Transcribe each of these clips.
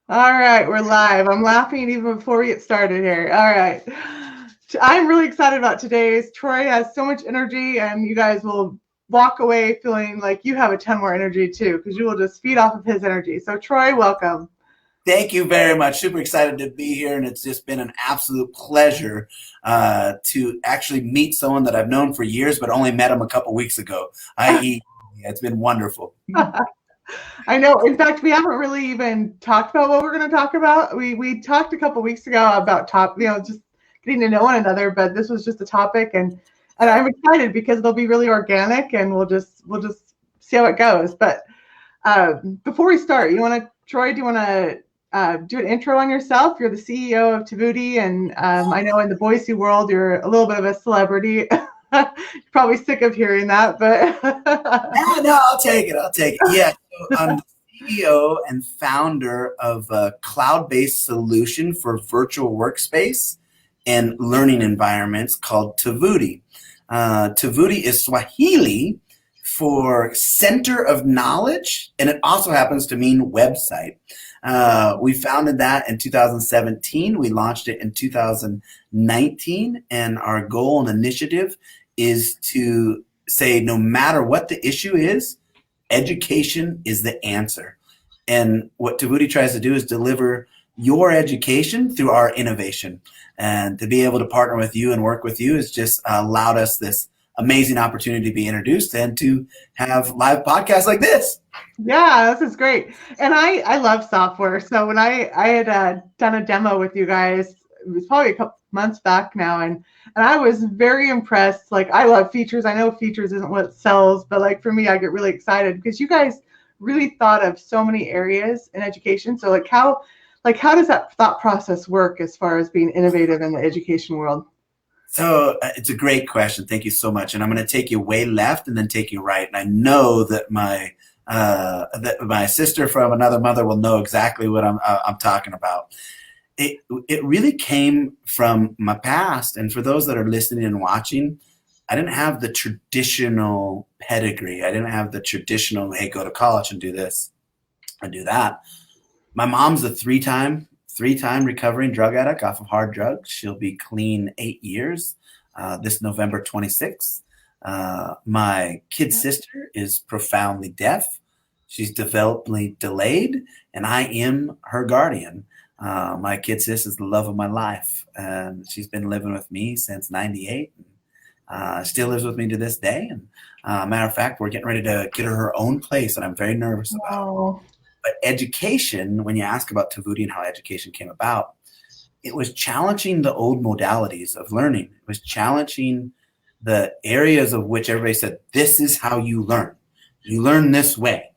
All right, we're live. I'm laughing even before we get started here. All right. I'm really excited about today's. Troy has so much energy, and you guys will walk away feeling like you have a ton more energy too, because you will just feed off of his energy. So, Troy, welcome. Thank you very much. Super excited to be here, and it's just been an absolute pleasure to actually meet someone that I've known for years, but only met him a couple weeks ago. I.e., it's been wonderful. I know. In fact, we haven't really even talked about what we're going to talk about. We talked a couple weeks ago about just getting to know one another, but this was just a topic, and I'm excited because it'll be really organic, and we'll just see how it goes. But before we start, Troy, do you want to do an intro on yourself? You're the CEO of Tovuti, and I know in the Boise world, you're a little bit of a celebrity. You're probably sick of hearing that, but Yeah, no, I'll take it. I'll take it. Yeah, so I'm the CEO and founder of a cloud-based solution for virtual workspace and learning environments called Tovuti. Tovuti is Swahili for Center of Knowledge, and it also happens to mean website. We founded that in 2017. We launched it in 2019, and our goal and initiative is to say no matter what the issue is, education is the answer. And what Tovuti tries to do is deliver your education through our innovation. And to be able to partner with you and work with you has just allowed us this amazing opportunity to be introduced and to have live podcasts like this. yeah, this is great. And I love software. So when I had done a demo with you guys, it was probably a couple months back now, and I was very impressed. Like I love features. I know features isn't what sells, but like for me, I get really excited because you guys really thought of so many areas in education. So like how does that thought process work as far as being innovative in the education world? So it's a great question. Thank you so much. And I'm going to take you way left and then take you right. And I know that my sister from another mother will know exactly what I'm talking about. It really came from my past. And for those that are listening and watching, I didn't have the traditional pedigree. I didn't have the traditional, hey, go to college and do this and do that. My mom's a three-time recovering drug addict off of hard drugs. She'll be clean 8 years this November 26th. My kid sister is profoundly deaf. She's developmentally delayed, and I am her guardian. My kid sis is the love of my life, and she's been living with me since '98. Still lives with me to this day. And matter of fact, we're getting ready to get her own place, and I'm very nervous about. Oh, But education, when you ask about Tovuti and how education came about, it was challenging the old modalities of learning. It was challenging the areas of which everybody said, this is how you learn. You learn this way.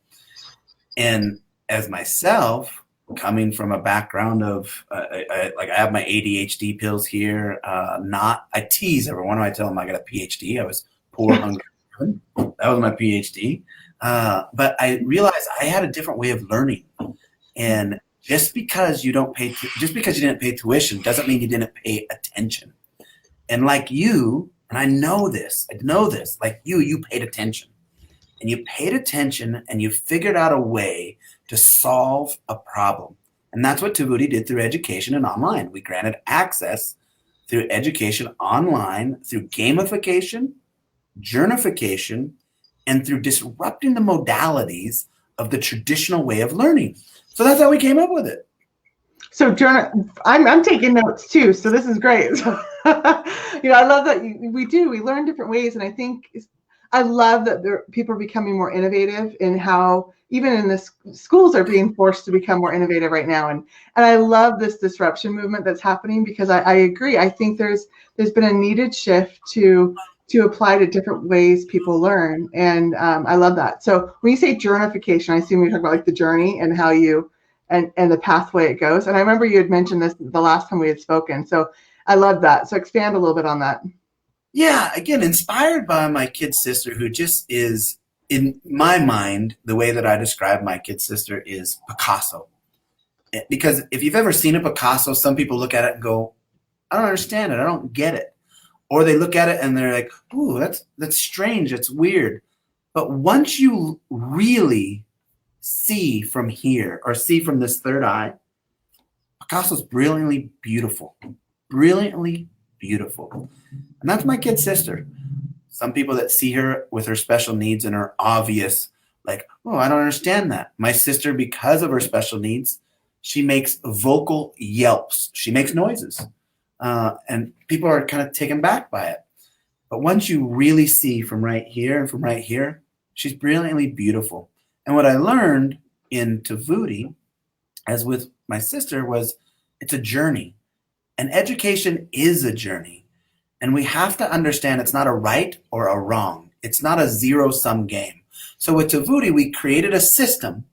And as myself, coming from a background of, like I have my ADHD pills here, I tease everyone when I tell them I got a PhD. I was poor, hungry. That was my PhD. But I realized I had a different way of learning. And just because you didn't pay tuition doesn't mean you didn't pay attention. And like you, and I know this, like you paid attention. And you paid attention and you figured out a way to solve a problem. And that's what Tovuti did through education and online. We granted access through education online, through gamification, journification, and through disrupting the modalities of the traditional way of learning. So that's how we came up with it. so I'm taking notes too. So this is great. So, I love that we learn different ways, and I love that people are becoming more innovative in how even in the schools are being forced to become more innovative right now, and I love this disruption movement that's happening because I agree. I think there's been a needed shift to apply to different ways people learn, and I love that. So when you say journification, I assume you're talking about like the journey and how you and the pathway it goes. And I remember you had mentioned this the last time we had spoken. So I love that. So expand a little bit on that. Yeah, again, inspired by my kid sister, who just is, in my mind, the way that I describe my kid sister is Picasso. Because if you've ever seen a Picasso, some people look at it and go, I don't understand it. I don't get it. Or they look at it and they're like, ooh, that's strange. It's weird. But once you really see from here or see from this third eye, Picasso's brilliantly beautiful. Brilliantly beautiful. And that's my kid sister. Some people that see her with her special needs and are obvious, like, oh, I don't understand that. My sister, because of her special needs, she makes vocal yelps. She makes noises. And people are kind of taken back by it. But once you really see from right here and from right here, she's brilliantly beautiful. And what I learned in Tovuti, as with my sister, was it's a journey. And education is a journey. And we have to understand it's not a right or a wrong. It's not a zero-sum game. So with Tovuti, we created a system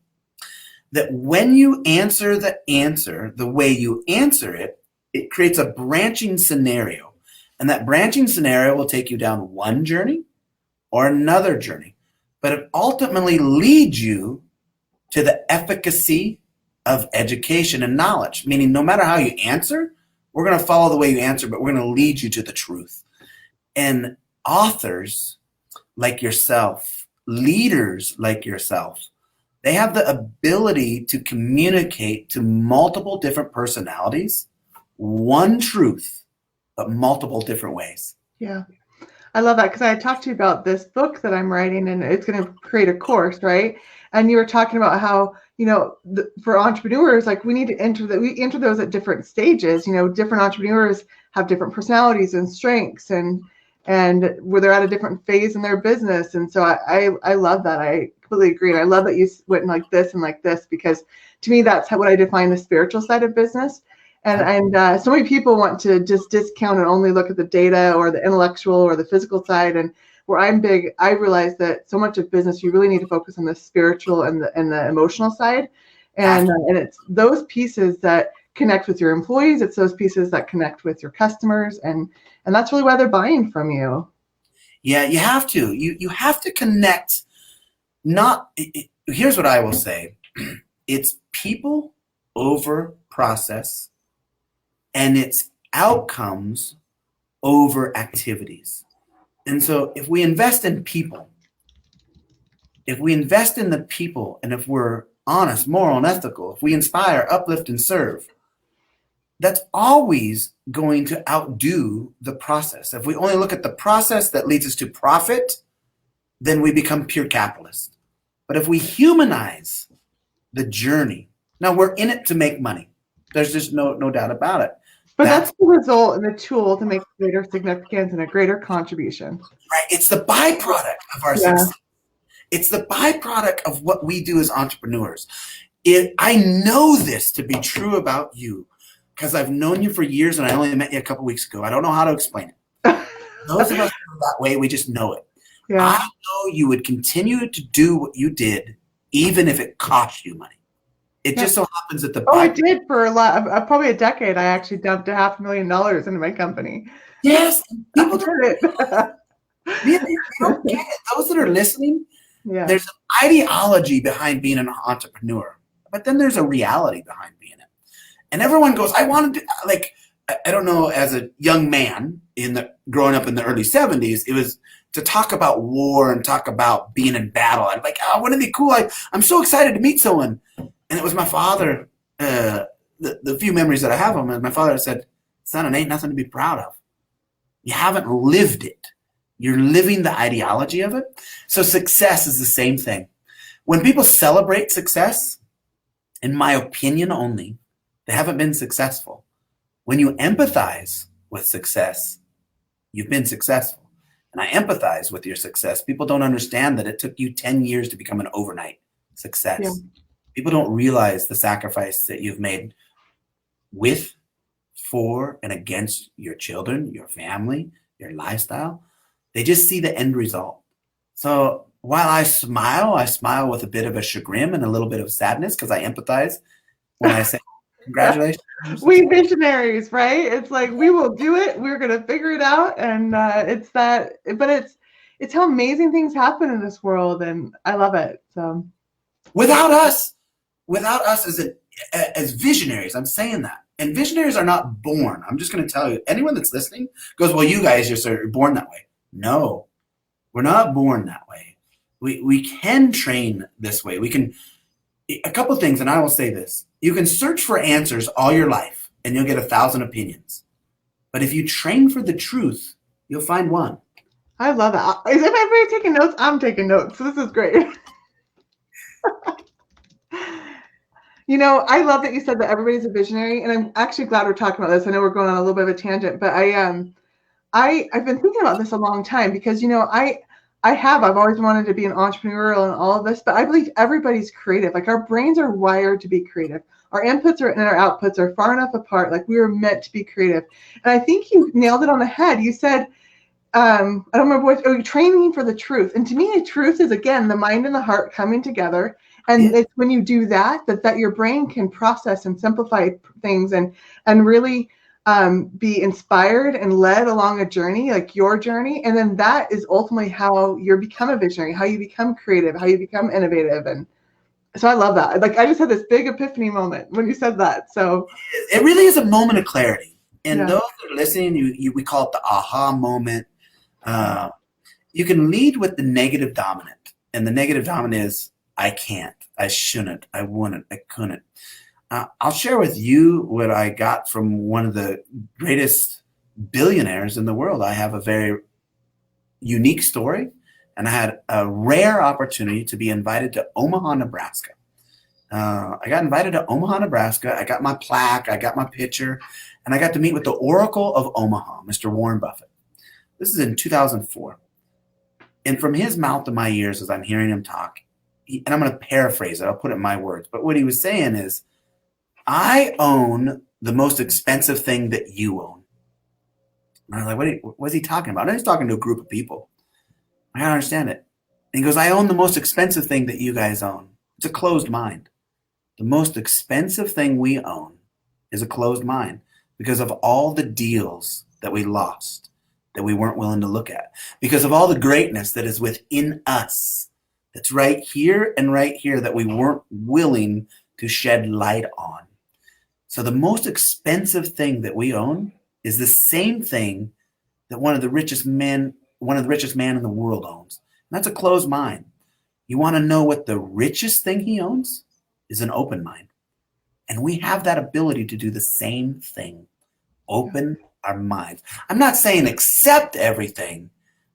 that when you answer the way you answer it, it creates a branching scenario. And that branching scenario will take you down one journey or another journey. But it ultimately leads you to the efficacy of education and knowledge, meaning no matter how you answer, we're going to follow the way you answer, but we're going to lead you to the truth. And authors like yourself, leaders like yourself, they have the ability to communicate to multiple different personalities, one truth, but multiple different ways. Yeah. I love that because I talked to you about this book that I'm writing and it's going to create a course, right? And you were talking about how, for entrepreneurs, like we need to we enter those at different stages. Different entrepreneurs have different personalities and strengths and where they're at a different phase in their business. And so I love that. I completely agree. And I love that you went like this and like this, because to me, that's what I define the spiritual side of business. And so many people want to just discount and only look at the data or the intellectual or the physical side. And where I'm big, I realize that so much of business, you really need to focus on the spiritual and the emotional side. And it's those pieces that connect with your employees. It's those pieces that connect with your customers. And that's really why they're buying from you. Yeah, you have to. You have to connect. Here's what I will say. It's people over process, and it's outcomes over activities. And so if we invest in people, if we invest in the people, and if we're honest, moral, and ethical, if we inspire, uplift, and serve, that's always going to outdo the process. If we only look at the process that leads us to profit, then we become pure capitalists. But if we humanize the journey, now we're in it to make money. There's just no doubt about it. But that's the result and the tool to make greater significance and a greater contribution. Right. It's the byproduct of our success. It's the byproduct of what we do as entrepreneurs. I know this to be true about you because I've known you for years and I only met you a couple weeks ago. I don't know how to explain it. Those of us who are that way, we just know it. Yeah. I know you would continue to do what you did even if it cost you money. It just so happens that I did for a lot, probably a decade. I actually dumped $500,000 into my company. Yes, people do it. They don't get it. Those that are listening, there's an ideology behind being an entrepreneur, but then there's a reality behind being it. And everyone goes, I want to do, like, I don't know, as a young man growing up in the early 70s, it was to talk about war and talk about being in battle. I'm like, oh, wouldn't it be cool? I'm so excited to meet someone. And it was my father, the few memories that I have of him, my father said, son, it ain't nothing to be proud of. You haven't lived it. You're living the ideology of it. So success is the same thing. When people celebrate success, in my opinion only, they haven't been successful. When you empathize with success, you've been successful. And I empathize with your success. People don't understand that it took you 10 years to become an overnight success. Yeah. People don't realize the sacrifice that you've made with, for, and against your children, your family, your lifestyle. They just see the end result. So while I smile with a bit of a chagrin and a little bit of sadness because I empathize when I say congratulations. We visionaries, right? It's like, we will do it. We're going to figure it out. And it's that, but it's how amazing things happen in this world. And I love it. So without us as visionaries, I'm saying that. And visionaries are not born. I'm just going to tell you, anyone that's listening goes, well, you guys just are born that way. No, we're not born that way. We can train this way. We can, a couple of things, and I will say this. You can search for answers all your life and you'll get 1,000 opinions. But if you train for the truth, you'll find one. I love that. Is everybody taking notes? I'm taking notes. This is great. You know, I love that you said that everybody's a visionary, and I'm actually glad we're talking about this. I know we're going on a little bit of a tangent, but I've been thinking about this a long time because, you know, I've always wanted to be an entrepreneurial and all of this, but I believe everybody's creative. Like our brains are wired to be creative. Our inputs and our outputs are far enough apart. Like we were meant to be creative. And I think you nailed it on the head. You said, I don't remember what, training for the truth. And to me, truth is, again, the mind and the heart coming together. And it's when you do that your brain can process and simplify things and really be inspired and led along a journey, like your journey. And then that is ultimately how you become a visionary, how you become creative, how you become innovative. And so I love that. Like I just had this big epiphany moment when you said that. So it really is a moment of clarity. And those that are listening, we call it the aha moment. You can lead with the negative dominant. And the negative dominant is, I can't, I shouldn't, I wouldn't, I couldn't. I'll share with you what I got from one of the greatest billionaires in the world. I have a very unique story, and I had a rare opportunity to be invited to Omaha, Nebraska. I got invited to Omaha, Nebraska. I got my plaque, I got my picture, and I got to meet with the Oracle of Omaha, Mr. Warren Buffett. This is in 2004. And from his mouth to my ears as I'm hearing him talk, and I'm going to paraphrase it, I'll put it in my words, but what he was saying is, I own the most expensive thing that you own. And I was like, what is he talking about? And he's talking to a group of people. I don't understand it. And he goes, I own the most expensive thing that you guys own. It's a closed mind. The most expensive thing we own is a closed mind because of all the deals that we lost, that we weren't willing to look at, because of all the greatness that is within us, that's right here and right here that we weren't willing to shed light on. So the most expensive thing that we own is the same thing that one of the richest men in the world owns. And that's a closed mind. You want to know what the richest thing he owns is? An open mind. And we have that ability to do the same thing. Open our minds. I'm not saying accept everything.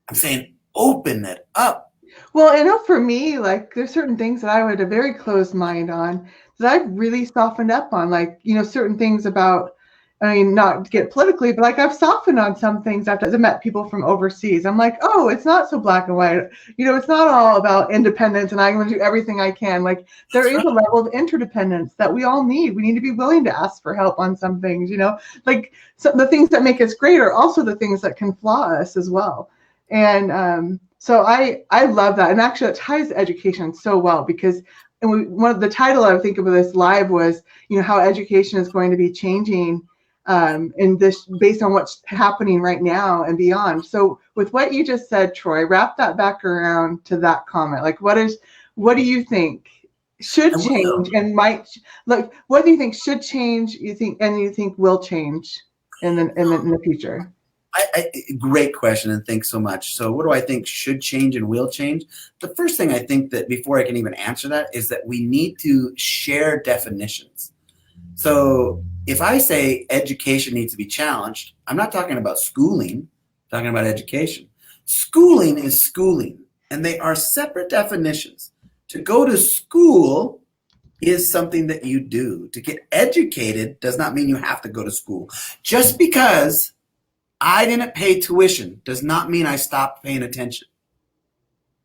I'm saying open it up. Well, I know for me, like there's certain things that I had a very closed mind on that I've really softened up on, like, you know, certain things about, I mean, not to get politically, but like I've softened on some things after I've met people from overseas. I'm like, oh, it's not so black and white. You know, it's not all about independence and I'm going to do everything I can. Like there is a level of interdependence that we all need. We need to be willing to ask for help on some things, you know, like the things that make us great are also the things that can flaw us as well. And so I love that. And actually it ties to education so well because one of the title I think of this live was, you know, how education is going to be changing in this based on what's happening right now and beyond. So with what you just said, Troy, wrap that back around to that comment. Like what do you think should change and might, like what do you think should change, you think will change in the future? Great question, and thanks so much. So what do I think should change and will change? The first thing I think that before I can even answer that is that we need to share definitions. So if I say education needs to be challenged, I'm not talking about schooling, I'm talking about education. Schooling is schooling, and they are separate definitions. To go to school is something that you do. To get educated does not mean you have to go to school. Just because I didn't pay tuition does not mean I stopped paying attention.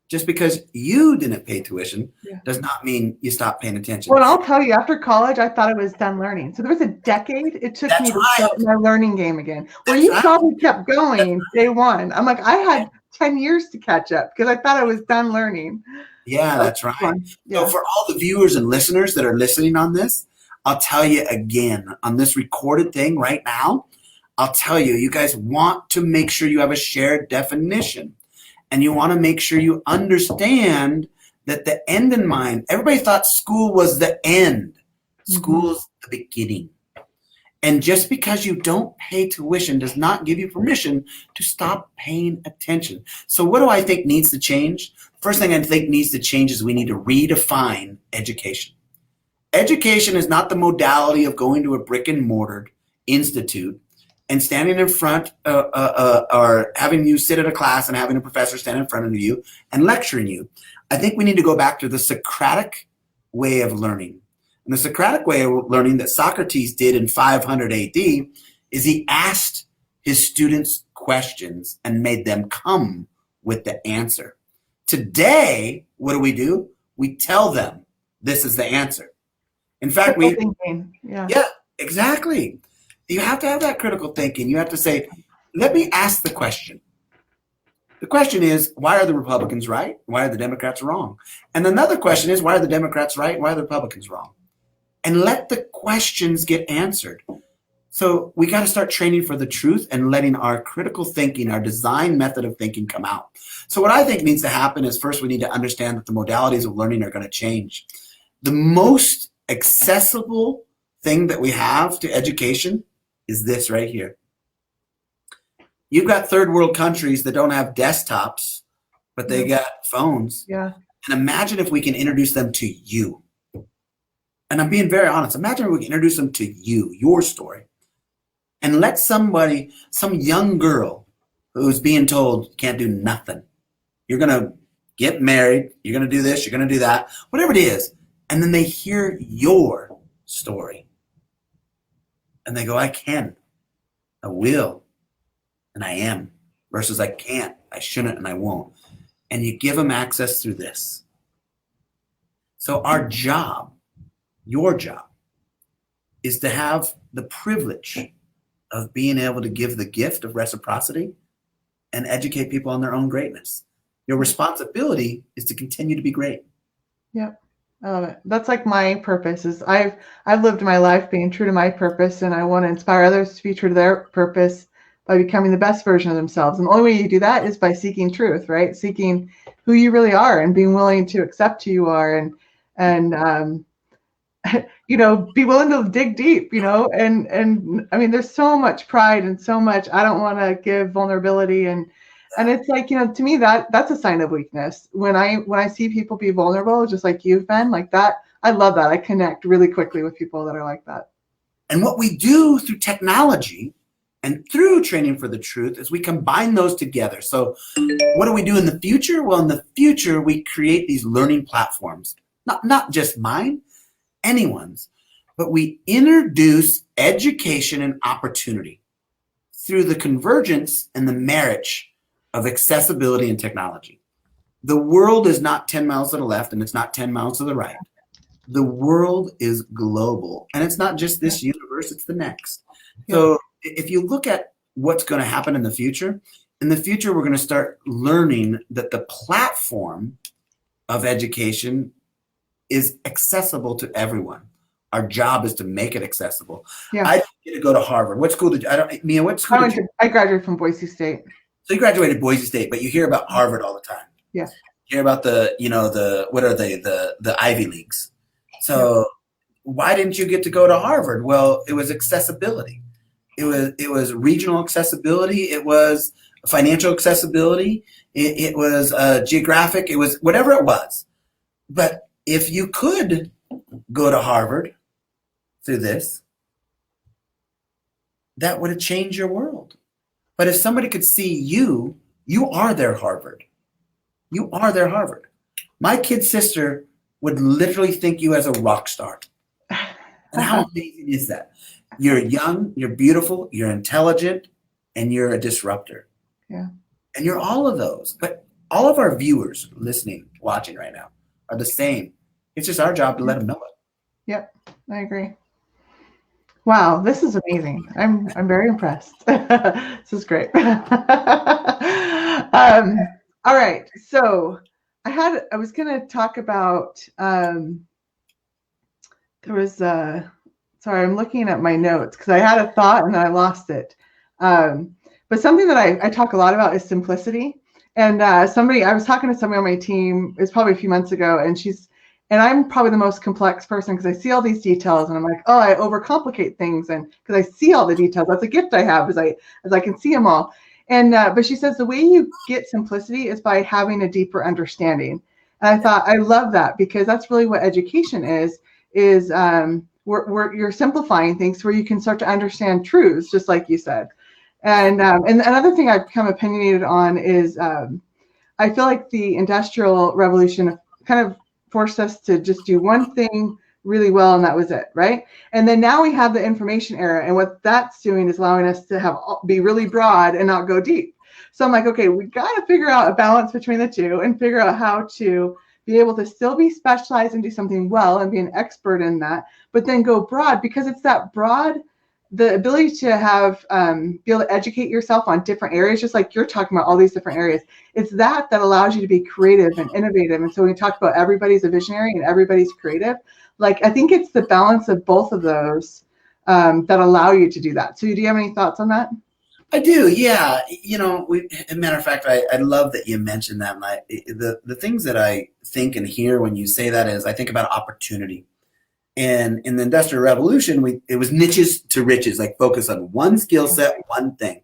Just because you didn't pay tuition does not mean you stopped paying attention. Well, I'll tell you, after college, I thought I was done learning. So there was a decade it took me to start my learning game again. Where you probably kept going day one. I'm like, I had 10 years to catch up because I thought I was done learning. Yeah, that's right. Yeah. So for all the viewers and listeners that are listening on this, I'll tell you again, on this recorded thing right now, I'll tell you, you guys want to make sure you have a shared definition. And you want to make sure you understand that the end in mind. Everybody thought school was the end. School's the beginning. And just because you don't pay tuition does not give you permission to stop paying attention. So what do I think needs to change? First thing I think needs to change is we need to redefine education. Education is not the modality of going to a brick and mortar institute and standing in front or having you sit at a class and having a professor stand in front of you and lecturing you. I think we need to go back to the Socratic way of learning. And the Socratic way of learning that Socrates did in 500 AD is he asked his students questions and made them come with the answer. Today, what do? We tell them this is the answer. In fact, yeah, exactly. You have to have that critical thinking. You have to say, let me ask the question. The question is, why are the Republicans right? Why are the Democrats wrong? And another question is, why are the Democrats right? Why are the Republicans wrong? And let the questions get answered. So we got to start training for the truth and letting our critical thinking, our design method of thinking come out. So what I think needs to happen is first we need to understand that the modalities of learning are going to change. The most accessible thing that we have to education is this right here. You've got third world countries that don't have desktops, but they got phones. Yeah. And imagine if we can introduce them to you. And I'm being very honest. Imagine if we can introduce them to you, your story. And let some young girl who's being told you can't do nothing. You're going to get married. You're going to do this. You're going to do that. Whatever it is. And then they hear your story. And they go, I can. I will. And I am. Versus I can't. I shouldn't and I won't. And you give them access through this. So our job, your job, is to have the privilege of being able to give the gift of reciprocity and educate people on their own greatness. Your responsibility is to continue to be great. Yep. I love it. That's like my purpose is I've lived my life being true to my purpose, and I want to inspire others to be true to their purpose by becoming the best version of themselves. And the only way you do that is by seeking truth, right? Seeking who you really are and being willing to accept who you are and be willing to dig deep, and I mean, there's so much pride and so much, I don't want to give vulnerability. And it's like, to me, that's a sign of weakness. When I see people be vulnerable, just like you've been like that, I love that. I connect really quickly with people that are like that. And what we do through technology and through training for the truth is we combine those together. So what do we do in the future? Well, in the future, we create these learning platforms, not just mine, anyone's, but we introduce education and opportunity through the convergence and the marriage of accessibility and technology. The world is not 10 miles to the left and it's not 10 miles to the right. The world is global, and it's not just this universe, it's the next. So if you look at what's going to happen in the future, we're going to start learning that the platform of education is accessible to everyone. Our job is to make it accessible. Yeah. I didn't get to go to Harvard. What school did you? Mia, what school did you? I graduated from Boise State. So you graduated Boise State, but you hear about Harvard all the time. Yeah. You hear about the Ivy Leagues. So why didn't you get to go to Harvard? Well, it was accessibility. It was regional accessibility. It was financial accessibility. It was geographic. It was whatever it was. But if you could go to Harvard through this, that would have changed your world. But if somebody could see you, you are their Harvard. You are their Harvard. My kid's sister would literally think you as a rock star. And how amazing is that? You're young, you're beautiful, you're intelligent, and you're a disruptor. Yeah. And you're all of those. But all of our viewers listening, watching right now are the same. It's just our job to let them know it. Yep, I agree. Wow, this is amazing. I'm very impressed. This is great. All right, so I was going to talk about sorry, I'm looking at my notes because I had a thought and then I lost it. But something that I talk a lot about is simplicity. And I was talking to somebody on my team, it was probably a few months ago, and I'm probably the most complex person because I see all these details and I'm like, oh, I overcomplicate things, and because I see all the details. That's a gift I have, as I can see them all. And but she says the way you get simplicity is by having a deeper understanding. And I thought, I love that, because that's really what education is is you're simplifying things where you can start to understand truths, just like you said. And another thing I've become opinionated on is I feel like the Industrial Revolution kind of forced us to just do one thing really well, and that was it, right? And then now we have the information era, and what that's doing is allowing us to be really broad and not go deep. So I'm like, okay, we got to figure out a balance between the two and figure out how to be able to still be specialized and do something well and be an expert in that, but then go broad, because it's that broad, the ability to have be able to educate yourself on different areas, just like you're talking about all these different areas. It's that allows you to be creative and innovative. And so when we talk about everybody's a visionary and everybody's creative, like I think it's the balance of both of those that allow you to do that. So do you have any thoughts on that? I do, yeah. You know, as a matter of fact, I love that you mentioned that. And the things that I think and hear when you say that is I think about opportunity. And in the Industrial Revolution, it was niches to riches, like focus on one skill set, one thing.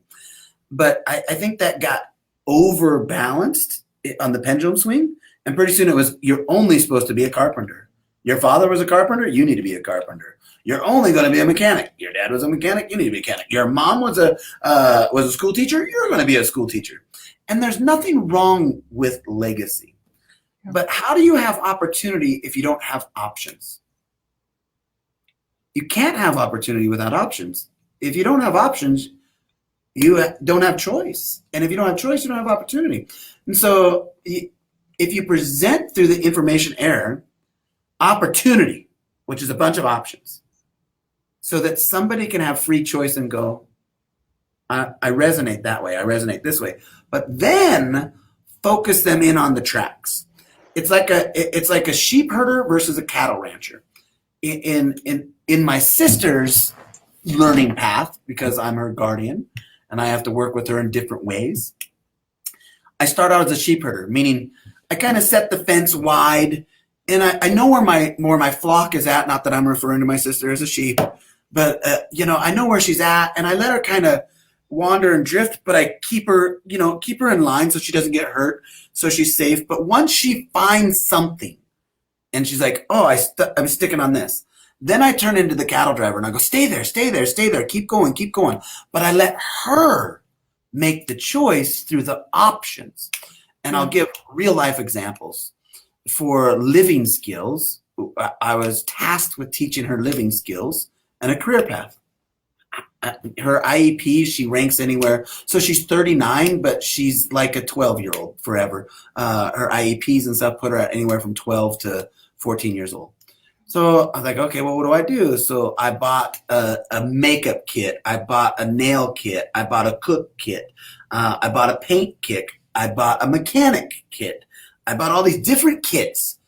But I think that got overbalanced on the pendulum swing. And pretty soon it was, you're only supposed to be a carpenter. Your father was a carpenter, you need to be a carpenter. You're only going to be a mechanic. Your dad was a mechanic, you need to be a mechanic. Your mom was a school teacher, you're going to be a school teacher. And there's nothing wrong with legacy. But how do you have opportunity if you don't have options? You can't have opportunity without options. If you don't have options, you don't have choice. And if you don't have choice, you don't have opportunity. And so if you present through the information era opportunity, which is a bunch of options, so that somebody can have free choice and go, I resonate that way, I resonate this way, but then focus them in on the tracks. It's like a sheep herder versus a cattle rancher. In my sister's learning path, because I'm her guardian and I have to work with her in different ways, I start out as a sheep herder, meaning I kind of set the fence wide, and I know where my flock is at. Not that I'm referring to my sister as a sheep, but I know where she's at, and I let her kind of wander and drift, but I keep her in line so she doesn't get hurt, so she's safe. But once she finds something, and she's like, oh, I'm sticking on this, then I turn into the cattle driver and I go, stay there, stay there, stay there, keep going, keep going. But I let her make the choice through the options. And I'll give real life examples. For living skills, I was tasked with teaching her living skills and a career path. Her IEP, she ranks anywhere. So she's 39, but she's like a 12-year-old forever. Her IEPs and stuff put her at anywhere from 12 to 14 years old. So I was like, okay, well, what do I do? So I bought a makeup kit. I bought a nail kit. I bought a cook kit. I bought a paint kit. I bought a mechanic kit. I bought all these different kits,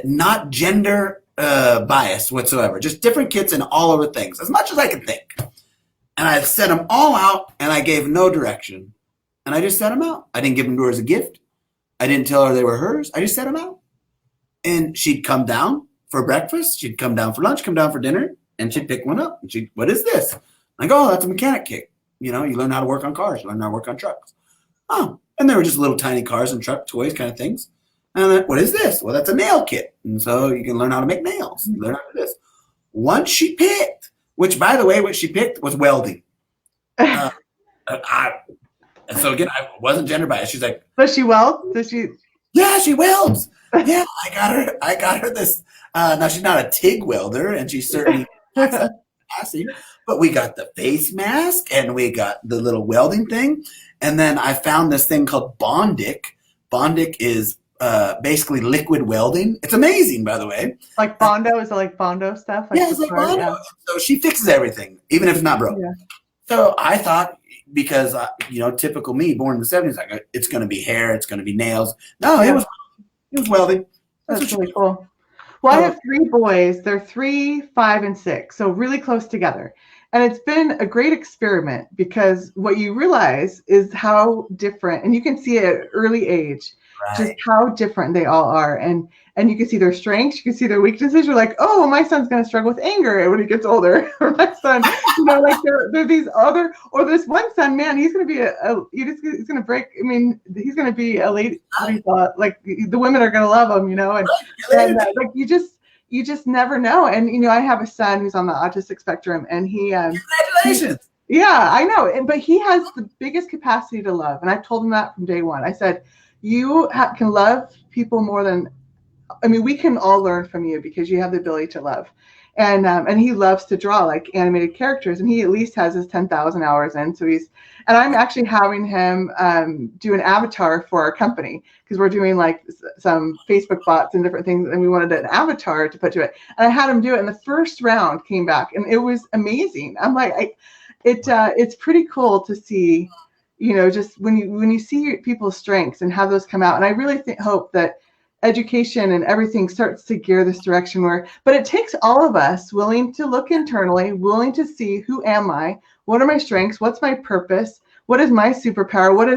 not gender biased whatsoever, just different kits and all over things, as much as I could think. And I set them all out, and I gave no direction. And I just set them out. I didn't give them to her as a gift. I didn't tell her they were hers. I just set them out. And she'd come down for breakfast. She'd come down for lunch, come down for dinner, and she'd pick one up. And what is this? I go, oh, that's a mechanic kit. You learn how to work on cars. You learn how to work on trucks. Oh, and they were just little tiny cars and truck toys kind of things. And I'm like, what is this? Well, that's a nail kit. And so you can learn how to make nails. You learn how to do this. Once she picked, which, by the way, what she picked was welding. So again, I wasn't gender biased. She's like, does she weld? Does she? Yeah, she welds. Yeah, I got her this. Now she's not a TIG welder, and she's certainly passing. But we got the face mask, and we got the little welding thing, and then I found this thing called Bondic. Bondic is basically liquid welding. It's amazing, by the way. Like Bondo? Is it like Bondo stuff? Yeah, it's like Bondo. Yeah. So she fixes everything, even if it's not broke. Yeah. So I thought, because typical me, born in the 70s, it's going to be hair, it's going to be nails. No, yeah. It was welding. That's really cool. Well, I have 3 boys. They're 3, 5, and 6, so really close together. And it's been a great experiment, because what you realize is how different, and you can see it at early age, just how different they all are. And you can see their strengths, you can see their weaknesses. You're like, oh, my son's going to struggle with anger when he gets older. Or my son, like there these other, or this one son, man, he's going to be he's going to break. I mean, he's going to be a lady. Like the women are going to love him, and like you just never know. And, you know, I have a son who's on the autistic spectrum, and Congratulations. yeah, I know. But he has the biggest capacity to love. And I've told him that from day one. I said, you can love people more than, I mean, we can all learn from you because you have the ability to love. And he loves to draw like animated characters, and he at least has his 10,000 hours in. So and I'm actually having him do an avatar for our company, because we're doing like some Facebook bots and different things, and we wanted an avatar to put to it. And I had him do it, and the first round came back, and it was amazing. I'm like, it's pretty cool to see, you know, just when you see people's strengths and have those come out. And I really hope that education and everything starts to gear this direction but it takes all of us willing to look internally, willing to see, who am I? What are my strengths? What's my purpose? What is my superpower? What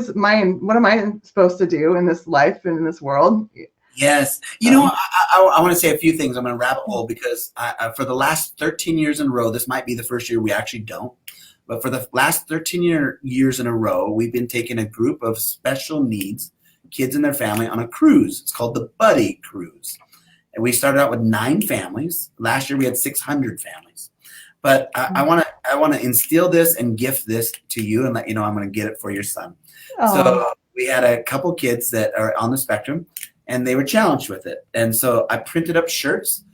am I supposed to do in this life and in this world? Yes. You know, I want to say a few things. I'm going to rabbit hole because for the last 13 years in a row, this might be the first year we actually don't, but for the last 13 years in a row, we've been taking a group of special needs kids and their family on a cruise. It's called the Buddy Cruise. And we started out with 9 families. Last year we had 600 families. But I want to instill this and gift this to you and let you know I'm going to get it for your son. Aww. So we had a couple kids that are on the spectrum, and they were challenged with it. And so I printed up shirts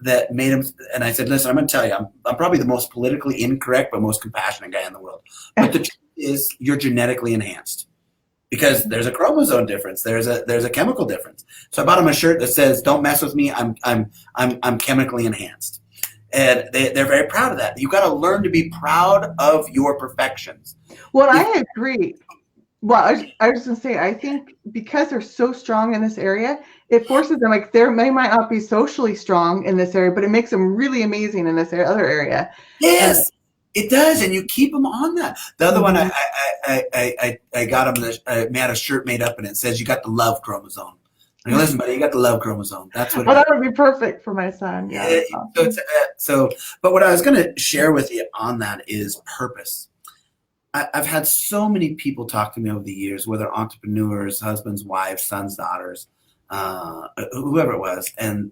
that made them, and I said, listen, I'm going to tell you, I'm probably the most politically incorrect but most compassionate guy in the world. But the truth is, you're genetically enhanced. Because there's a chromosome difference, there's a chemical difference. So I bought them a shirt that says, "Don't mess with me. I'm chemically enhanced," and they're very proud of that. You got to learn to be proud of your perfections. Well, I agree. Well, I was going to say, I think because they're so strong in this area, it forces them, like they might not be socially strong in this area, but it makes them really amazing in this other area. Yes. It does, and you keep them on that. The other one, I got him. I had a shirt made up, and it says, "You got the love chromosome." I go, listen, buddy, you got the love chromosome. That's what. Well, that would be perfect for my son. Yeah. But what I was going to share with you on that is purpose. I've had so many people talk to me over the years, whether entrepreneurs, husbands, wives, sons, daughters, whoever it was, and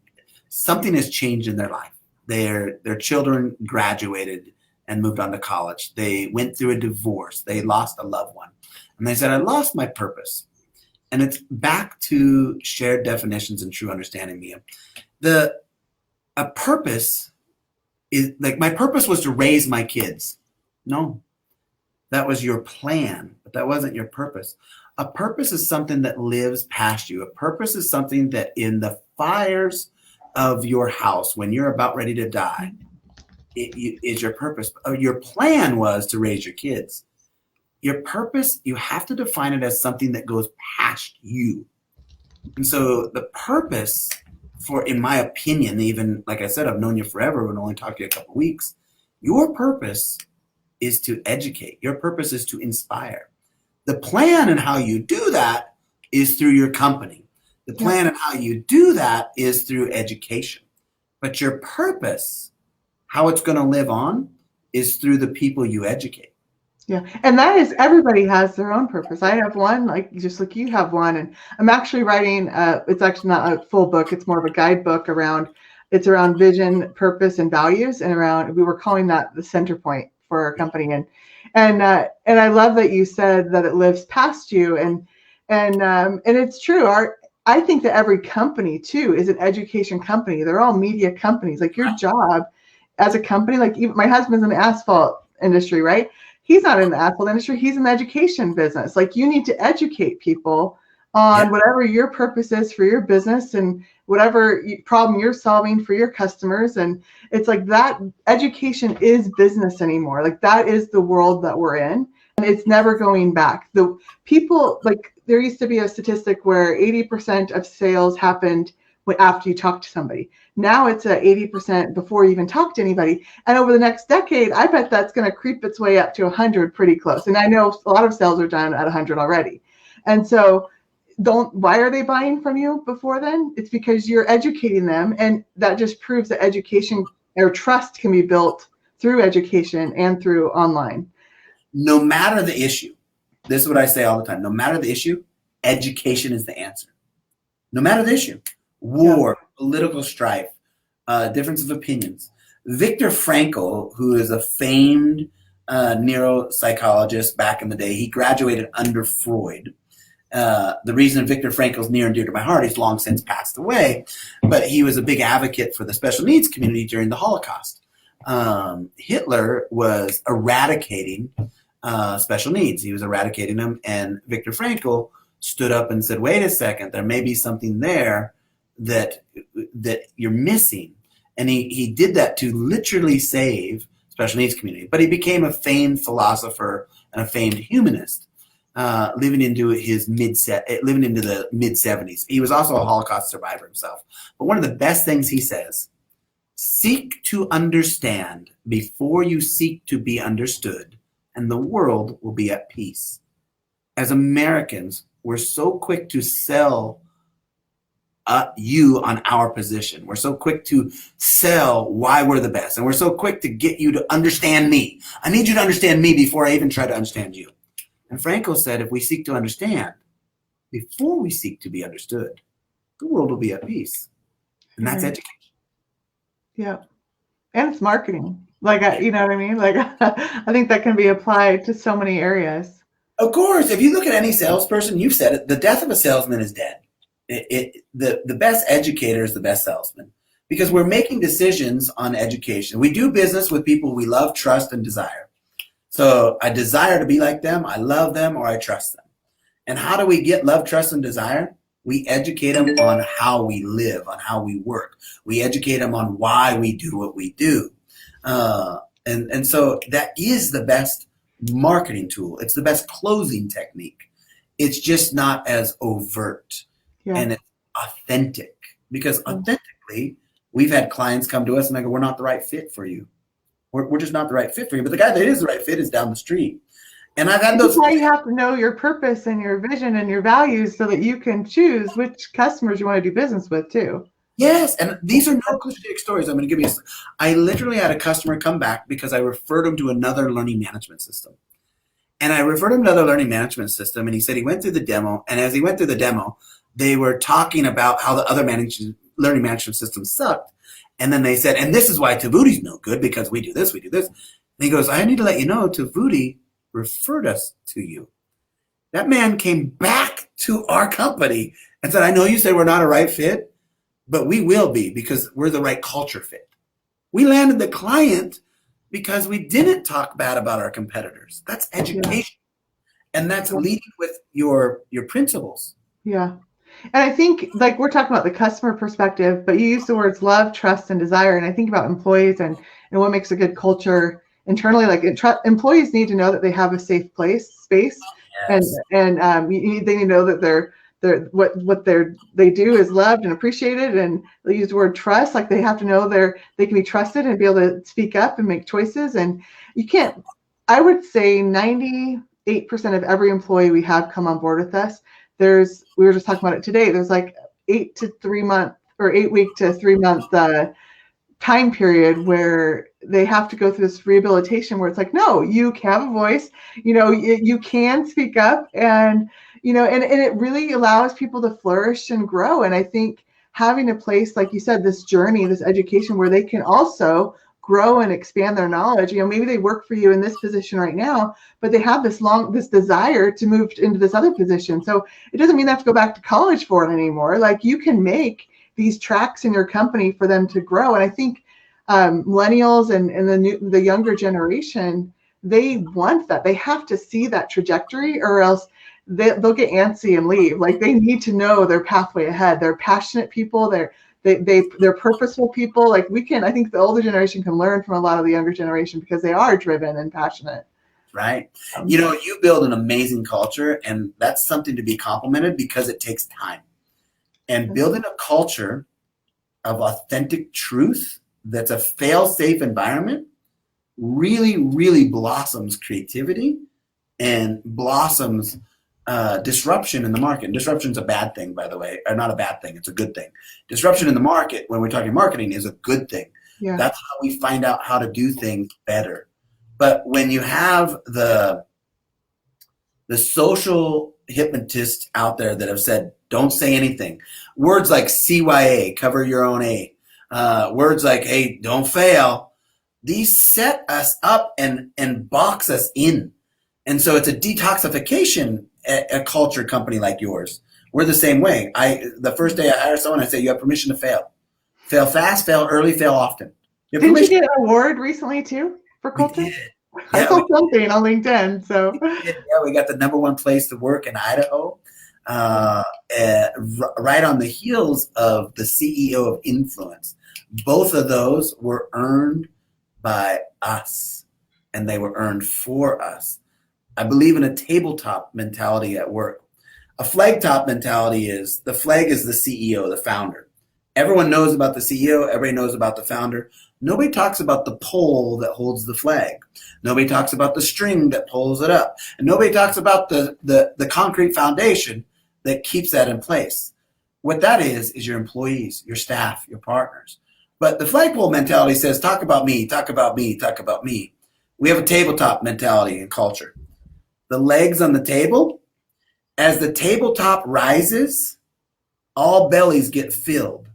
something has changed in their life. Their children graduated and moved on to college. They went through a divorce. They lost a loved one. And they said, I lost my purpose. And it's back to shared definitions and true understanding, Mia. A purpose is, like, my purpose was to raise my kids. No, that was your plan, but that wasn't your purpose. A purpose is something that lives past you. A purpose is something that in the fires of your house, when you're about ready to die, is your purpose. Your plan was to raise your kids. Your purpose, you have to define it as something that goes past you. And so the purpose in my opinion, even like I said, I've known you forever and only talked to you a couple of weeks. Your purpose is to educate. Your purpose is to inspire. The plan and how you do that is through your company. The plan and how you do that is through education. But your purpose, how it's going to live on, is through the people you educate. Yeah. And that is, everybody has their own purpose. I have one, just like you have one. And I'm actually writing, it's actually not a full book. It's more of a guidebook around vision, purpose, and values. And we were calling that the center point for our company. And I love that you said that it lives past you. And it's true. I think that every company too is an education company. They're all media companies. Like your job as a company, like even my husband's in the asphalt industry, right? He's not in the asphalt industry. He's in the education business. Like you need to educate people on whatever your purpose is for your business and whatever problem you're solving for your customers. And it's like that education is business anymore. Like that is the world that we're in. And it's never going back. The people, like there used to be a statistic where 80% of sales happened after you talk to somebody. Now it's at 80% before you even talk to anybody. And over the next decade, I bet that's going to creep its way up to 100 pretty close. And I know a lot of sales are done at 100 already. And so why are they buying from you before then? It's because you're educating them. And that just proves that education or trust can be built through education and through online. No matter the issue, this is what I say all the time. No matter the issue, education is the answer. No matter the issue. War, political strife, difference of opinions. Viktor Frankl, who is a famed neuropsychologist back in the day, he graduated under Freud. The reason Viktor Frankl is near and dear to my heart, he's long since passed away, but he was a big advocate for the special needs community during the Holocaust. Hitler was eradicating special needs. He was eradicating them, and Viktor Frankl stood up and said, wait a second, there may be something there that you're missing. And he did that to literally save special needs community. But he became a famed philosopher and a famed humanist, living into the mid-70s. He was also a Holocaust survivor himself. But one of the best things he says, seek to understand before you seek to be understood, and the world will be at peace. As Americans, we're so quick to sell you on our position. We're so quick to sell why we're the best. And we're so quick to get you to understand me. I need you to understand me before I even try to understand you. And Frankl said, if we seek to understand before we seek to be understood, the world will be at peace. And that's education. Yeah. And it's marketing. You know what I mean? I think that can be applied to so many areas. Of course, if you look at any salesperson, you've said it, the death of a salesman is dead. The best educator is the best salesman, because we're making decisions on education. We do business with people we love, trust, and desire. So I desire to be like them, I love them, or I trust them. And how do we get love, trust, and desire? We educate them on how we live, on how we work. We educate them on why we do what we do. And so that is the best marketing tool. It's the best closing technique. It's just not as overt. Yeah. And it's authentic, because authentically, we've had clients come to us and they go, we're not the right fit for you. We're just not the right fit for you. But the guy that is the right fit is down the street. And I've had those. That's why you have to know your purpose and your vision and your values so that you can choose which customers you want to do business with too. Yes. And these are no cliche stories. I'm going to give you I literally had a customer come back because I referred him to another learning management system. And I referred him to another learning management system. And he said he went through the demo. And as he went through the demo, they were talking about how the other learning management systems sucked. And then they said, and this is why Tovuti's no good, because we do this, we do this. And he goes, I need to let you know, Tovuti referred us to you. That man came back to our company and said, I know you said we're not a right fit, but we will be, because we're the right culture fit. We landed the client because we didn't talk bad about our competitors. That's education. And that's leading with your principles. Yeah. And I think we're talking about the customer perspective, but you use the words love, trust, and desire. And I think about employees and what makes a good culture internally. Employees need to know that they have a safe space, yes. and they need to know that what they do is loved and appreciated. And they use the word trust, they have to know they can be trusted and be able to speak up and make choices. And you can't. I would say 98% of every employee we have come on board with us. We were just talking about it today. There's 8 to 3 month or 8 week to 3 month time period where they have to go through this rehabilitation where it's no, you can have a voice, you can speak up, and and it really allows people to flourish and grow. And I think having a place, like you said, this journey, this education where they can also grow and expand their knowledge. Maybe they work for you in this position right now, but they have this desire to move into this other position. So it doesn't mean they have to go back to college for it anymore. You can make these tracks in your company for them to grow. And I think millennials and the younger generation, they want that. They have to see that trajectory, or else they'll get antsy and leave. They need to know their pathway ahead. They're passionate people. They're purposeful people. I think the older generation can learn from a lot of the younger generation because they are driven and passionate. Right. You build an amazing culture, and that's something to be complimented because it takes time. And building a culture of authentic truth that's a fail-safe environment really, really blossoms creativity and blossoms disruption in the market. And disruption is a bad thing, by the way, or not a bad thing. It's a good thing. Disruption in the market, when we're talking marketing, is a good thing. Yeah. That's how we find out how to do things better. But when you have the social hypnotists out there that have said, don't say anything, words like CYA, cover your own A, Words like, hey, don't fail. These set us up and box us in. And so it's a detoxification at a culture company like yours. We're the same way. The first day I hire someone, I say, you have permission to fail. Fail fast, fail early, fail often. Didn't you get an award recently too for culture? We did. I saw something on LinkedIn. So yeah, we got the #1 place to work in Idaho, right on the heels of the CEO of Influence. Both of those were earned by us, and they were earned for us. I believe in a tabletop mentality at work. A flag top mentality is the flag is the CEO, the founder. Everyone knows about the CEO. Everybody knows about the founder. Nobody talks about the pole that holds the flag. Nobody talks about the string that pulls it up. And nobody talks about the concrete foundation that keeps that in place. What that is your employees, your staff, your partners. But the flagpole mentality says, talk about me, talk about me, talk about me. We have a tabletop mentality in culture. The legs on the table, as the tabletop rises, all bellies get filled.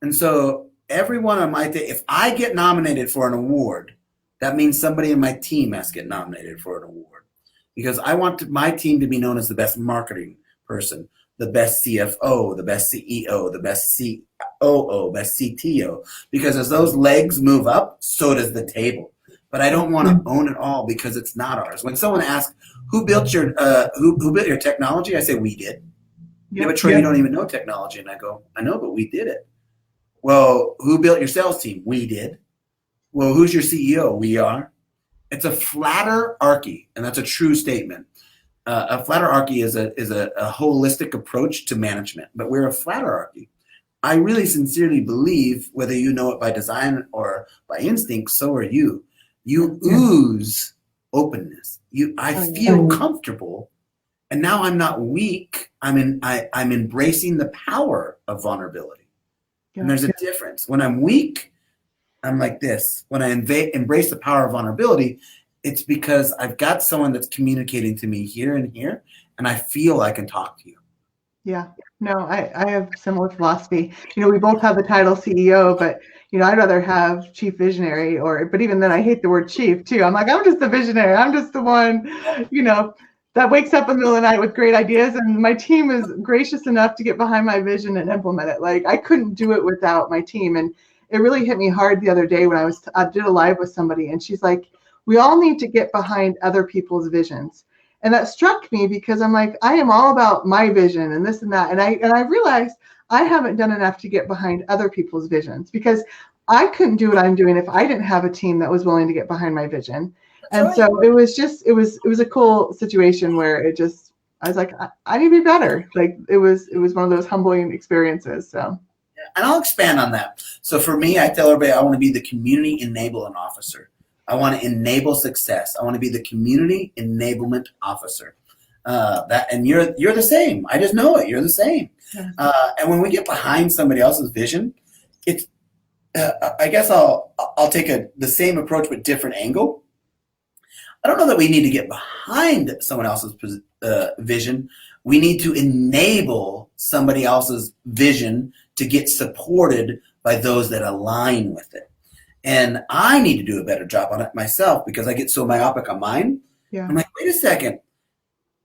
And so everyone on my team, if I get nominated for an award, that means somebody in my team has to get nominated for an award. Because I want my team to be known as the best marketing person, the best CFO, the best CEO, the best COO, best CTO. Because as those legs move up, so does the table. But I don't want to own it all because it's not ours. When someone asks, who built your technology? I say, we did. Yeah, but Troy, you don't even know technology. And I go, I know, but we did it. Well, who built your sales team? We did. Well, who's your CEO? We are. It's a flatterarchy, and that's a true statement. A flatterarchy is a holistic approach to management, but we're a flatterarchy. I really sincerely believe, whether you know it by design or by instinct, so are you. You ooze openness. I feel comfortable, and now I'm not weak. I'm embracing the power of vulnerability. And there's a difference. When I'm weak, I'm like this. When I embrace the power of vulnerability, it's because I've got someone that's communicating to me here and here, and I feel I can talk to you. Yeah, no, I have similar philosophy. We both have the title CEO, but I'd rather have chief visionary but even then I hate the word chief too. I'm like, I'm just the visionary. I'm just the one, that wakes up in the middle of the night with great ideas, and my team is gracious enough to get behind my vision and implement it. Like, I couldn't do it without my team. And it really hit me hard the other day when I did a live with somebody, and she's like, we all need to get behind other people's visions. And that struck me because I'm like, I am all about my vision and this and that. And I realized I haven't done enough to get behind other people's visions, because I couldn't do what I'm doing if I didn't have a team that was willing to get behind my vision. And so it was a cool situation where I was like, I need to be better. Like, it was one of those humbling experiences. So. And I'll expand on that. So for me, I tell everybody I want to be the community enablement officer. I want to enable success. I want to be the community enablement officer. And you're the same. I just know it. You're the same. Yeah. And when we get behind somebody else's vision, it's I guess I'll take the same approach but different angle. I don't know that we need to get behind someone else's vision. We need to enable somebody else's vision to get supported by those that align with it. And I need to do a better job on it myself because I get so myopic on mine. Yeah. I'm like, wait a second.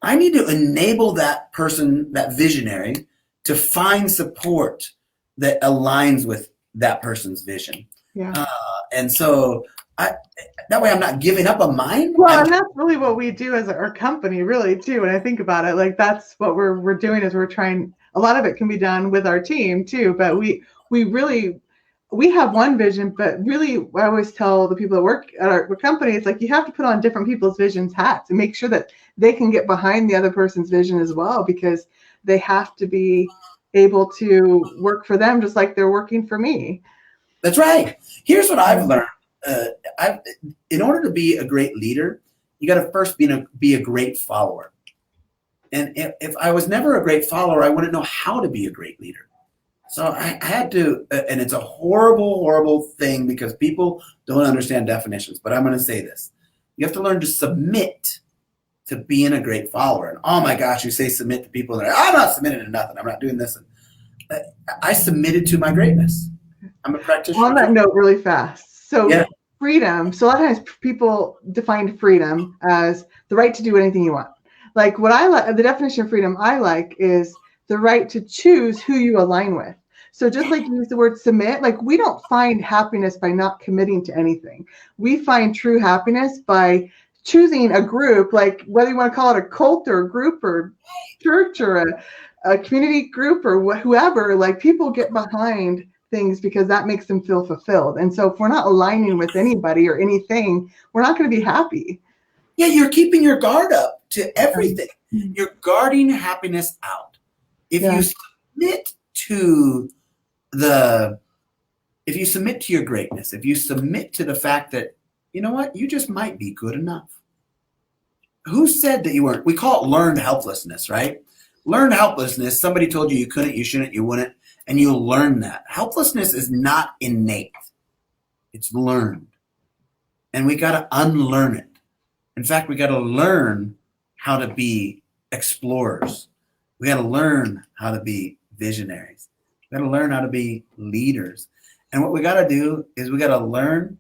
I need to enable that person, that visionary, to find support that aligns with that person's vision. Yeah. And so that way I'm not giving up on mine. Well, and that's really what we do as our company, really, too. When I think about it, like, that's what we're doing is we're trying. A lot of it can be done with our team too, but we have one vision, but really, I always tell the people that work at our company, it's like you have to put on different people's visions hats and make sure that they can get behind the other person's vision as well, because they have to be able to work for them just like they're working for me. That's right. Here's what I've learned. In order to be a great leader, you got to first be a great follower. And if I was never a great follower, I wouldn't know how to be a great leader. So I had to, and it's a horrible, horrible thing because people don't understand definitions. But I'm going to say this. You have to learn to submit to being a great follower. And oh my gosh, you say submit to people, and I'm not submitting to nothing. I'm not doing this. And I submitted to my greatness. I'm a practitioner. On that note, really fast. So Yeah. freedom. So a lot of times people define freedom as the right to do anything you want. Like what I like, the definition of freedom I like is the right to choose who you align with. So just like you use the word submit, like we don't find happiness by not committing to anything. We find true happiness by choosing a group, like whether you want to call it a cult or a group or church or a community group or whoever, like people get behind things because that makes them feel fulfilled. And so if we're not aligning with anybody or anything, we're not going to be happy. Yeah, you're keeping your guard up to everything. You're guarding happiness out. If you submit to if you submit to your greatness, if you submit to the fact that, you know what, you just might be good enough. Who said that you weren't? We call it learned helplessness, right? Learned helplessness. Somebody told you you couldn't, you shouldn't, you wouldn't, and you learn that. Helplessness is not innate. It's learned. And we got to unlearn it. In fact, we got to learn how to be explorers. We got to learn how to be visionaries. We got to learn how to be leaders. And what we got to do is we got to learn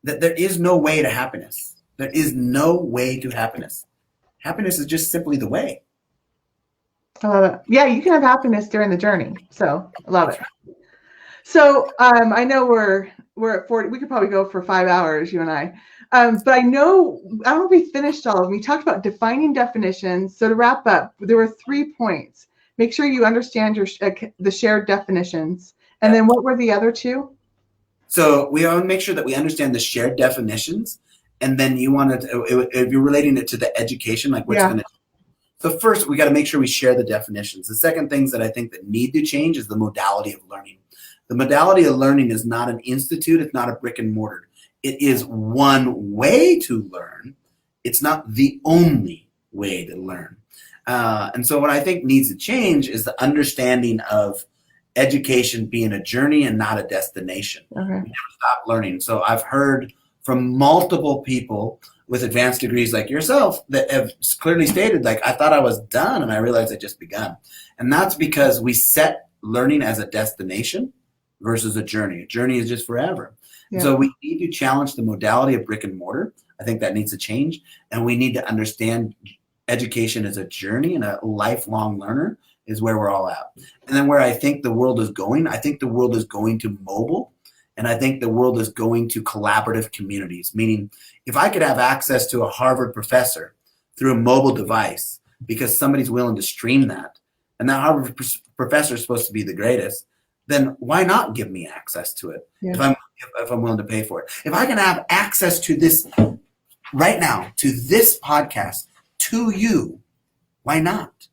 that there is no way to happiness. There is no way to happiness. Happiness is just simply the way. I love it. Yeah, you can have happiness during the journey. So I love it. So I know we're at 40. We could probably go for 5 hours, you and I. But I don't know if we finished all of them. We talked about defining definitions. So to wrap up, there were 3 points. Make sure you understand the shared definitions. And then what were the other 2? So we want to make sure that we understand the shared definitions. And then you want to, if you're relating it to the education, like what's going to. So first, we got to make sure we share the definitions. The second things that I think that need to change is the modality of learning. The modality of learning is not an institute. It's not a brick and mortar. It is one way to learn. It's not the only way to learn. And so what I think needs to change is the understanding of education being a journey and not a destination. Okay. We never stop learning. So I've heard from multiple people with advanced degrees like yourself that have clearly stated, like, I thought I was done and I realized I just begun. And that's because we set learning as a destination versus a journey. A journey is just forever. Yeah. So we need to challenge the modality of brick and mortar. I think that needs to change. And we need to understand education as a journey, and a lifelong learner is where we're all at. And then where I think the world is going, I think the world is going to mobile. And I think the world is going to collaborative communities, meaning if I could have access to a Harvard professor through a mobile device because somebody's willing to stream that, and that Harvard professor is supposed to be the greatest, then why not give me access to it if I'm willing to pay for it? If I can have access to this right now, to this podcast, to you, why not?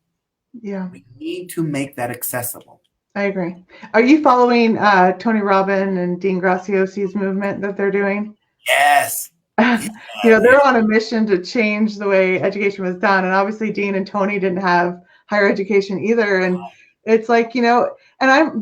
Yeah. We need to make that accessible. I agree. Are you following Tony Robbins and Dean Graciosi's movement that they're doing? Yes. They're on a mission to change the way education was done. And obviously Dean and Tony didn't have higher education either. And it's like, and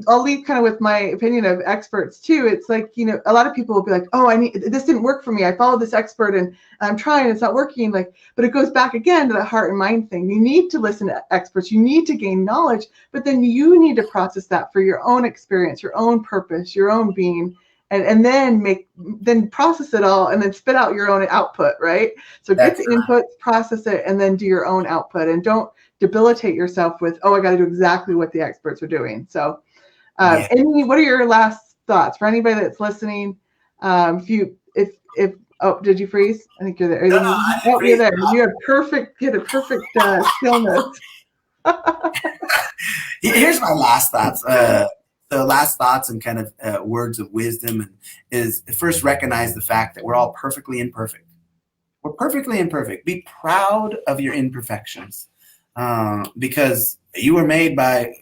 I'll leave kind of with my opinion of experts too. It's like, a lot of people will be like, oh, this didn't work for me. I followed this expert and I'm trying, it's not working. But it goes back again to the heart and mind thing. You need to listen to experts. You need to gain knowledge, but then you need to process that for your own experience, your own purpose, your own being, and then process it all and then spit out your own output, right? So get the inputs, process it, and then do your own output, and don't debilitate yourself with, I got to do exactly what the experts are doing. So what are your last thoughts for anybody that's listening? Did you freeze? I think you're there. You're there. You had a perfect stillness. Here's my last thoughts. The last thoughts and kind of words of wisdom is first recognize the fact that we're all perfectly imperfect. We're perfectly imperfect. Be proud of your imperfections. Because you were made by,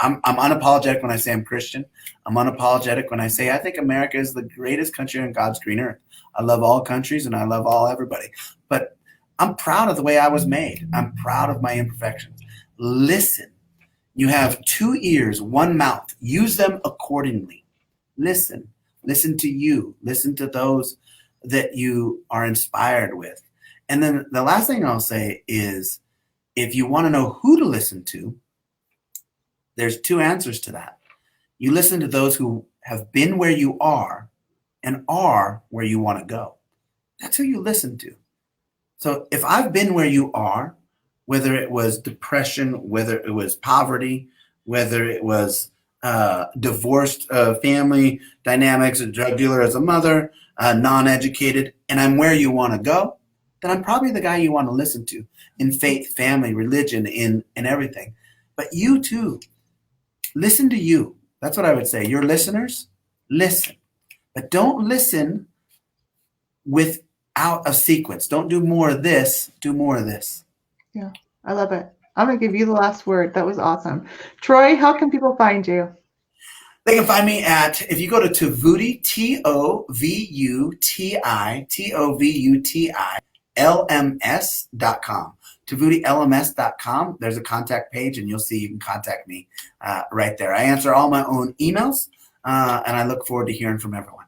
I'm unapologetic when I say I'm Christian. I'm unapologetic when I say I think America is the greatest country on God's green earth. I love all countries and I love everybody. But I'm proud of the way I was made. I'm proud of my imperfections. Listen. You have 2 ears, 1 mouth. Use them accordingly. Listen. Listen to you. Listen to those that you are inspired with. And then the last thing I'll say is, if you want to know who to listen to, there's 2 answers to that. You listen to those who have been where you are and are where you want to go. That's who you listen to. So if I've been where you are, whether it was depression, whether it was poverty, whether it was divorced family dynamics, a drug dealer as a mother, non-educated, and I'm where you want to go, then I'm probably the guy you want to listen to in faith, family, religion, in everything. But you too, listen to you. That's what I would say. Your listeners, listen. But don't listen without a sequence. Don't do more of this, do more of this. Yeah, I love it. I'm going to give you the last word. That was awesome. Troy, how can people find you? They can find me if you go to Tovuti, Tovuti, LMS.com. TovutiLMS.com. There's a contact page, and you'll see you can contact me right there. I answer all my own emails, and I look forward to hearing from everyone.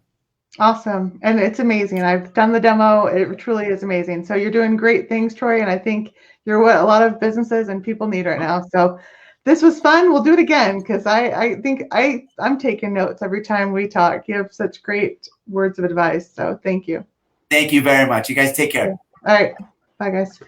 Awesome. And it's amazing. I've done the demo. It truly is amazing. So you're doing great things, Troy, and I think you're what a lot of businesses and people need right now. So this was fun. We'll do it again because I think I'm taking notes every time we talk. You have such great words of advice. So thank you. Thank you very much. You guys take care. All right. Bye, guys.